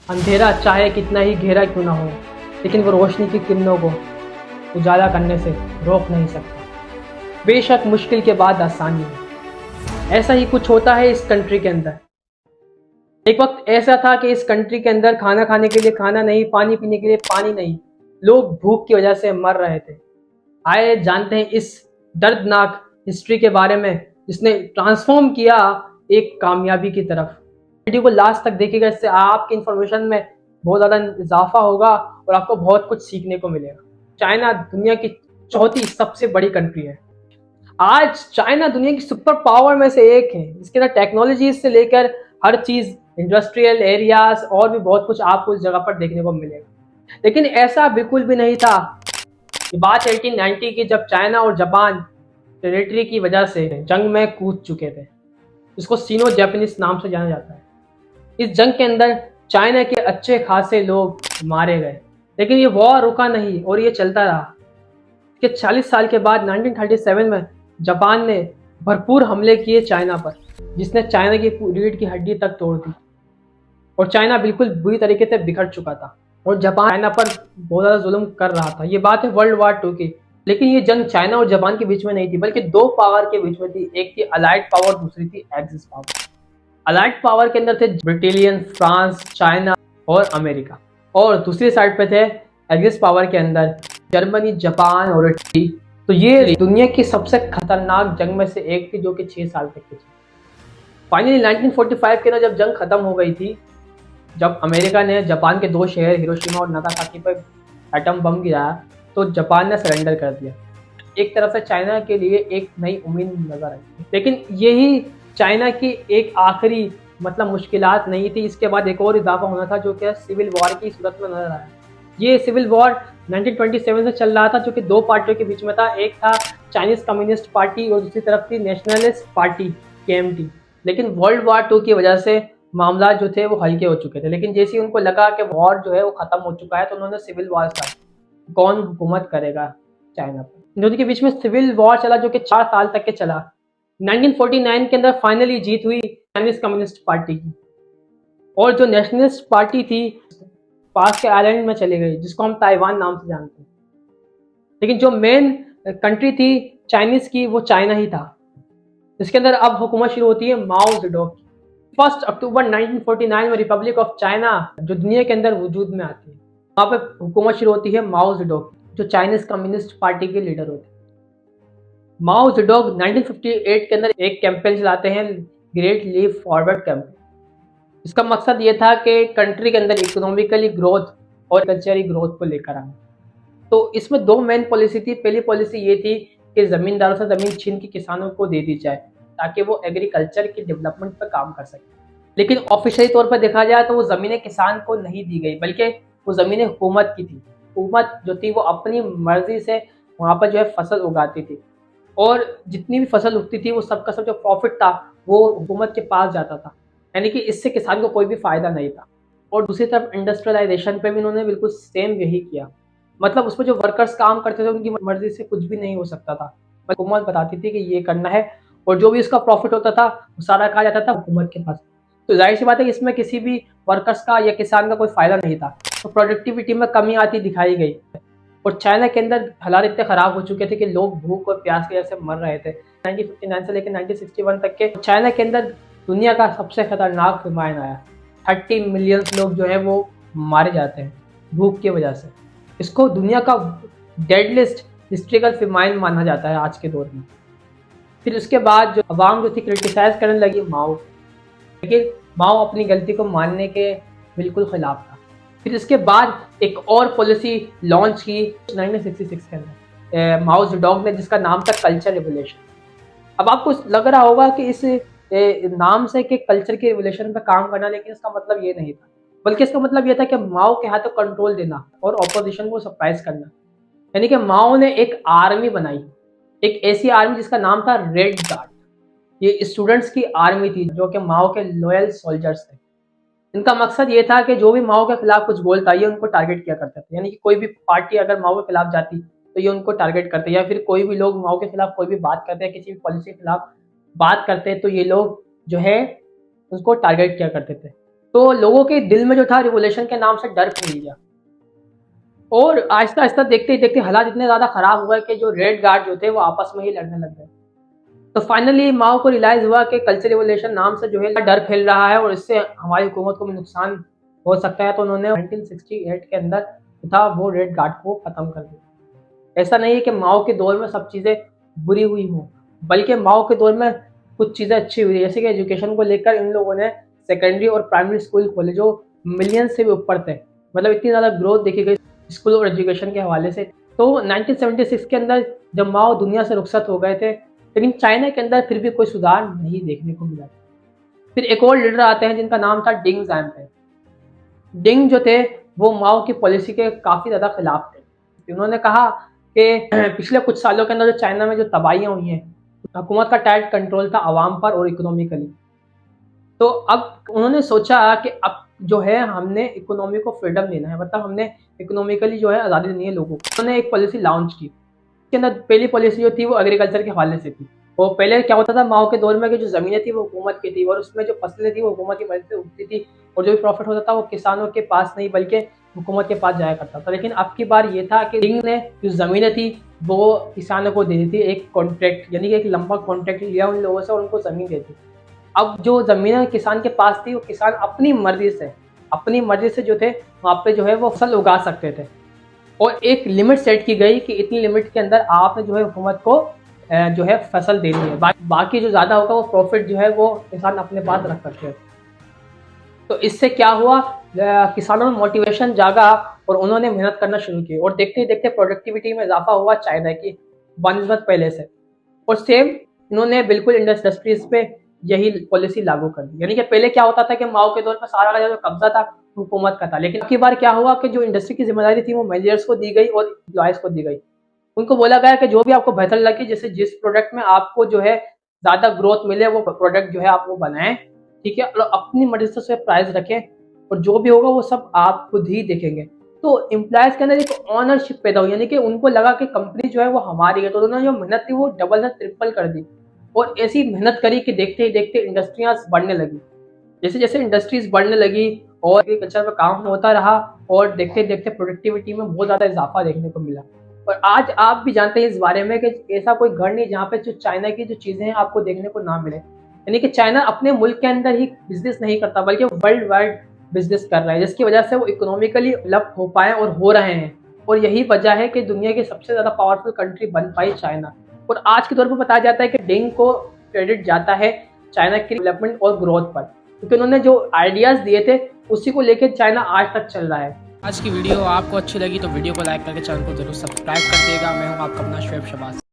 अंधेरा चाहे कितना ही गहरा क्यों ना हो, लेकिन वो रोशनी की किरणों को उजाला करने से रोक नहीं सकता। बेशक मुश्किल के बाद आसानी है। ऐसा ही कुछ होता है इस कंट्री के अंदर। एक वक्त ऐसा था कि इस कंट्री के अंदर खाना खाने के लिए खाना नहीं, पानी पीने के लिए पानी नहीं, लोग भूख की वजह से मर रहे थे। आए जानते हैं इस दर्दनाक हिस्ट्री के बारे में, जिसने ट्रांसफॉर्म किया एक कामयाबी की तरफ। वीडियो को लास्ट तक देखिएगा, इससे आपकी इंफॉर्मेशन में बहुत ज़्यादा इजाफा होगा और आपको बहुत कुछ सीखने को मिलेगा। चाइना दुनिया की चौथी सबसे बड़ी कंट्री है। आज चाइना दुनिया की सुपर पावर में से एक है, जिसके अंदर टेक्नोलॉजी से लेकर हर चीज, इंडस्ट्रियल एरियाज और भी बहुत कुछ आपको इस जगह पर देखने को मिलेगा। लेकिन ऐसा बिल्कुल भी नहीं था। ये बात 1890 की, जब चाइना और जापान टेरिटरी की वजह से जंग में कूद चुके थे। इसको सीनो जापानीज नाम से जाना जाता है। इस जंग के अंदर चाइना के अच्छे खासे लोग मारे गए, लेकिन ये वॉर रुका नहीं और ये चलता रहा। कि 40 साल के बाद 1937 में जापान ने भरपूर हमले किए चाइना पर, जिसने चाइना की रीढ़ की हड्डी तक तोड़ दी और चाइना बिल्कुल बुरी तरीके से बिखर चुका था और जापान चाइना पर बहुत ज़्यादा जुल्म कर रहा था। ये बात है वर्ल्ड वार 2 की। लेकिन ये जंग चाइना और जापान के बीच में नहीं थी, बल्कि दो पावर के बीच में थी। एक थी अलाइड पावर, दूसरी थी एक्सिस पावर। अलाइड पावर के अंदर थे ब्रिटेलियन, फ्रांस, चाइना और अमेरिका, और दूसरी साइड पे थे एक्सिस पावर के अंदर जर्मनी, जापान और इटली। तो ये दुनिया की सबसे खतरनाक जंग में से एक थी, जो कि 6 साल तक की थी। फाइनली 1945 के अंदर जब जंग खत्म हो गई थी, जब अमेरिका ने जापान के 2 शहर हिरोशिमा और नागासाकी पर एटम बम गिराया, तो जापान ने सरेंडर कर दिया। एक तरफ से चाइना के लिए एक नई उम्मीद नजर आई, लेकिन यही चाइना की एक आखिरी मुश्किलात नहीं थी। इसके बाद एक और इजाफा होना था, जो कि सिविल वॉर की सूरत में नजर आया। ये सिविल वॉर 1927 से चल रहा था, जो कि दो पार्टियों के बीच में था। एक था चाइनीज कम्युनिस्ट पार्टी और दूसरी तरफ थी नेशनलिस्ट पार्टी, केएमटी। लेकिन वर्ल्ड वार 2 की वजह से मामला जो थे वो हल्के हो चुके थे। लेकिन जैसे ही उनको लगा कि वॉर जो है वो खत्म हो चुका है, तो उन्होंने सिविल वॉर स्टार्ट। कौन हुकूमत करेगा चाइना पर? दोनों के बीच में सिविल वॉर चला, जो कि 4 साल तक के चला। 1949 के अंदर फाइनली जीत हुई चाइनीज कम्युनिस्ट पार्टी की, और जो नेशनलिस्ट पार्टी थी पास के आइलैंड में चली गई, जिसको हम ताइवान नाम से जानते हैं। लेकिन जो मेन कंट्री थी चाइनीज की, वो चाइना ही था। इसके अंदर अब हुकूमत शुरू होती है माओ जेडोंग की। 1 अक्टूबर 1949 में रिपब्लिक ऑफ चाइना जो दुनिया के अंदर वजूद में आती है, वहाँ पे हुकूमत शुरू होती है माओ जेडोंग, जो चाइनीज कम्युनिस्ट पार्टी के लीडर होते हैं। माओ जेडोंग 1958 के अंदर एक कैंपेन चलाते हैं, ग्रेट लीप फॉरवर्ड कैंपेन। इसका मकसद ये था कि कंट्री के अंदर इकोनॉमिकली ग्रोथ और कल्चरली ग्रोथ को लेकर आना। तो इसमें दो मेन पॉलिसी थी। पहली पॉलिसी ये थी कि ज़मींदारों से ज़मीन छीन के किसानों को दे दी जाए, ताकि वो एग्रीकल्चर की डेवलपमेंट पर काम कर सकें। लेकिन ऑफिशियली तौर पर देखा जाए तो वो ज़मीनें किसान को नहीं दी गई, बल्कि वो ज़मीनें हुकूमत की थी। हुकूमत जो थी वो अपनी मर्जी से वहाँ पर जो है फसल उगाती थी, और जितनी भी फसल उगती थी वो सबका सब जो प्रॉफिट था वो हुकूमत के पास जाता था। यानी कि इससे किसान को कोई भी फ़ायदा नहीं था। और दूसरी तरफ इंडस्ट्रियलाइजेशन पे भी उन्होंने बिल्कुल सेम यही किया। उसमें जो वर्कर्स काम करते थे उनकी मर्जी से कुछ भी नहीं हो सकता था। हुकूमत बताती थी कि ये करना है, और जो भी इसका प्रॉफिट होता था वो सारा कहा जाता था हुकूमत के पास। तो जाहिर सी बात है इसमें किसी भी वर्कर्स का या किसान का कोई फ़ायदा नहीं था। तो प्रोडक्टिविटी में कमी आती दिखाई गई, और चाइना के अंदर हालात इतने ख़राब हो चुके थे कि लोग भूख और प्यास की वजह से मर रहे थे। 1959 से लेकर 1961 तक के चाइना के अंदर दुनिया का सबसे खतरनाक फेमाइन आया। 30 मिलियन लोग जो है वो मारे जाते हैं भूख की वजह से। इसको दुनिया का डेडलिस्ट हिस्ट्रिकल फेमाइन माना जाता है आज के दौर में। फिर उसके बाद जो अवाम जो थी क्रिटिसाइज करने लगी माओ, लेकिन माओ अपनी गलती को मानने के बिल्कुल खिलाफ था। फिर इसके बाद एक और पॉलिसी लॉन्च की 1966 के अंदर माओ जेडोंग ने, जिसका नाम था कल्चर रिवोल्यूशन। अब आपको लग रहा होगा कि इस नाम से कि कल्चर के रिवोल्यूशन पर काम करना, लेकिन इसका मतलब ये नहीं था, बल्कि इसका मतलब ये था कि माओ के हाथों कंट्रोल देना और ऑपोजिशन को सरप्राइज करना। यानी कि माओ ने एक आर्मी बनाई, एक ऐसी आर्मी जिसका नाम था रेड गार्ड। ये स्टूडेंट्स की आर्मी थी, जो कि माओ के लॉयल सोल्जर्स थे। इनका मकसद ये था कि जो भी माओ के खिलाफ कुछ बोलता, ये उनको टारगेट किया करते थे। यानी कि कोई भी पार्टी अगर माओ के खिलाफ जाती तो ये उनको टारगेट करते, या फिर कोई भी लोग माओ के खिलाफ कोई भी बात करते हैं, किसी भी पॉलिसी के खिलाफ बात करते हैं, तो ये लोग जो है उसको टारगेट किया करते थे। तो लोगों के दिल में जो था रिवोल्यूशन के नाम से डर फैल गया, और आहिस्ता आहिस्ता देखते ही देखते हालात इतने ज़्यादा ख़राब हुए कि जो रेड गार्ड जो थे वो आपस में ही लड़ने लग गए। तो फाइनली माओ को रियलाइज़ हुआ कि कल्चर रिवोल्यूशन नाम से जो है डर फैल रहा है और इससे हमारी हुकूमत को भी नुकसान हो सकता है। तो उन्होंने 1968 के अंदर जो था वो रेड गार्ड को ख़त्म कर दिया। ऐसा नहीं है कि माओ के दौर में सब चीज़ें बुरी हुई हों, बल्कि माओ के दौर में कुछ चीज़ें अच्छी हुई, जैसे कि एजुकेशन को लेकर इन लोगों ने सेकेंडरी और प्राइमरी स्कूल खोले जो मिलियन से भी ऊपर थे। मतलब इतनी ज़्यादा ग्रोथ देखी गई स्कूल और एजुकेशन के हवाले से। तो 1976 के अंदर जब माओ दुनिया से रुखसत हो गए थे, लेकिन चाइना के अंदर फिर भी कोई सुधार नहीं देखने को मिला। फिर एक और लीडर आते हैं जिनका नाम था डिंग ज़ायपैंग। डिंग जो थे वो माओ की पॉलिसी के काफ़ी ज़्यादा खिलाफ थे। उन्होंने कहा कि पिछले कुछ सालों के अंदर जो चाइना में जो तबाहियाँ हुई हैं, हुकूमत का टाइट कंट्रोल था आवाम पर और इकोनॉमिकली। तो अब उन्होंने सोचा कि अब जो है हमने इकोनॉमी को फ्रीडम देना है, मतलब हमने इकोनॉमिकली जो है आज़ादी देनी है लोगों को। उन्होंने एक पॉलिसी लॉन्च की। इसके अंदर पहली पॉलिसी जो थी वो एग्रीकल्चर के हवाले से थी। और पहले क्या होता था माओ के दौर में कि जो ज़मीनें थी वो हुकूमत की थी और उसमें जो फसलें थी वो हुकूमत की मदद से उगती थी, और जो भी प्रॉफिट होता था वो किसानों के पास नहीं बल्कि हुकूमत के पास जाया करता था। लेकिन अब की बार ये था कि किंग ने जो ज़मीनें थी वो किसानों को दे दी थी, एक कॉन्ट्रैक्ट, यानी कि एक लंबा कॉन्ट्रैक्ट लिया उन लोगों से और उनको ज़मीन दे दी। अब जो ज़मीनें किसान के पास थी वो किसान अपनी मर्ज़ी से जो थे वहाँ पे जो है वो फसल उगा सकते थे, और एक लिमिट सेट की गई कि इतनी लिमिट के अंदर आपने जो है हुकूमत को जो है फसल देनी है, बाकी जो ज़्यादा होगा वो प्रॉफिट जो है वो किसान अपने पास रख सकते हैं। तो इससे क्या हुआ, किसानों में मोटिवेशन जागा और उन्होंने मेहनत करना शुरू की, और देखते ही देखते प्रोडक्टिविटी में इजाफा हुआ चाइना की बनस्बत पहले से। और सेम इन्होंने बिल्कुल इंडस्ट्रीज पे यही पॉलिसी लागू कर दी। यानी कि पहले क्या होता था कि माओ के दौर पर सारा का जो कब्जा था हुकूमत का था, लेकिन अब की बार क्या हुआ कि जो इंडस्ट्री की जिम्मेदारी थी वो मैनेजर्स को दी गई और एम्प्लॉयज को दी गई। उनको बोला गया कि जो भी आपको बेहतर लगे, जैसे जिस प्रोडक्ट में आपको जो है ज़्यादा ग्रोथ मिले वो प्रोडक्ट जो है आप वो बनाएं, ठीक है, और अपनी मर्जी से उसे प्राइस रखें, और जो भी होगा वो सब आप खुद ही देखेंगे। तो एम्प्लॉयज के अंदर एक ऑनरशिप पैदा हुई, यानी कि उनको लगा कि कंपनी जो है वो हमारी है, तो उन्होंने जो मेहनत थी वो डबल से ट्रिपल कर दी, और ऐसी मेहनत करी कि देखते ही देखते इंडस्ट्रियाँ बढ़ने लगी। जैसे जैसे इंडस्ट्रीज बढ़ने लगी और एग्रीकल्चर पर काम होता रहा, और देखते देखते प्रोडक्टिविटी में बहुत ज़्यादा इजाफा देखने को मिला। और आज आप भी जानते हैं इस बारे में कि ऐसा कोई घर नहीं जहाँ पे जो चाइना की जो चीज़ें हैं आपको देखने को ना मिले। यानी कि चाइना अपने मुल्क के अंदर ही बिजनेस नहीं करता बल्कि वर्ल्ड वाइड बिजनेस कर रहा है, जिसकी वजह से वो इकोनॉमिकली डेवलप हो पाए और हो रहे हैं। और यही वजह है कि दुनिया की सबसे ज़्यादा पावरफुल कंट्री बन पाई चाइना। और आज के दौर पर बताया जाता है कि डेंग को क्रेडिट जाता है चाइना की डेवलपमेंट और ग्रोथ पर, क्योंकि उन्होंने जो आइडियाज़ दिए थे उसी को लेकर चाइना आज तक चल रहा है। आज की वीडियो आपको अच्छी लगी तो वीडियो को लाइक करके चैनल को जरूर सब्सक्राइब कर देगा। मैं हूँ आपका अपना शुएब शबाज।